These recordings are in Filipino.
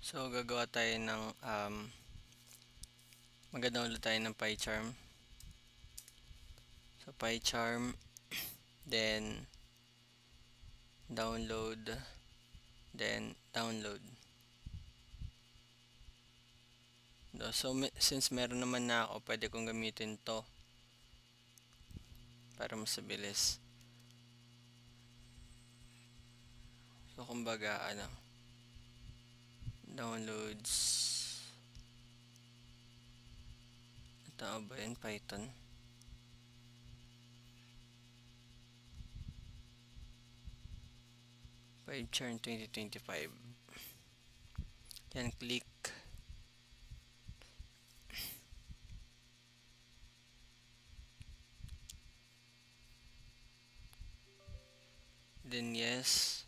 So, gagawa tayo ng mag-download tayo ng PyCharm. So, PyCharm, then download, then download. So, since meron naman na ako, pwede kong gamitin to para mas mabilis. So, kumbaga, downloads. Ito ba yun? Python. PyCharm 2025. Yan, click. Then yes.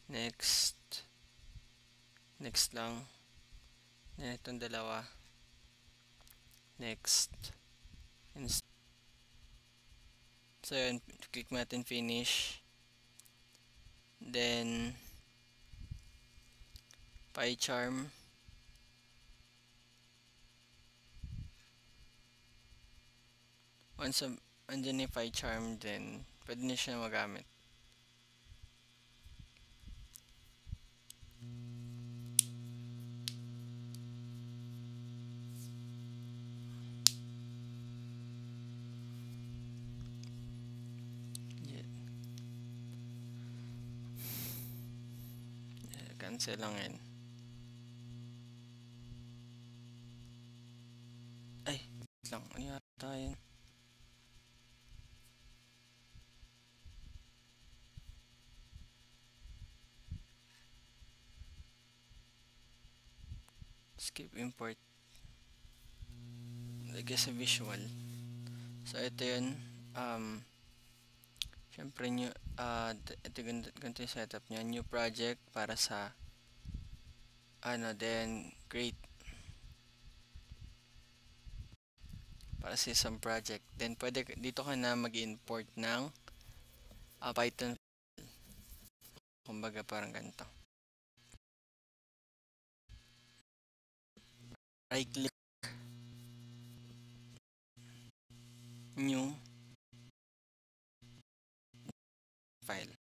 Next. Next lang. Then itong dalawa. Next. So yun, click natin finish. Then PyCharm. Once andyan yung PyCharm, then pwede na siya magamit. Cancel lang yan. Ay, lang. Ano yata yun? Skip import. Lagay sa visual. So, ito yun. Siyempre, ito ganito yung setup niya. New project para sa then create para sa isang project. Then, pwede dito ka na mag-import ng Python. Kumbaga, parang ganito. Right click. New. File.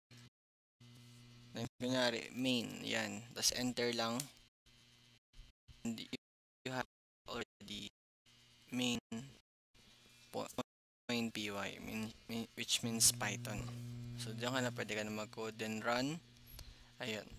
Then, kunyari, main. Yan. Tapos, enter lang. And you have already main.py, which means Python. So, diyan ka na pwede ka na mag-code and run. Ayun.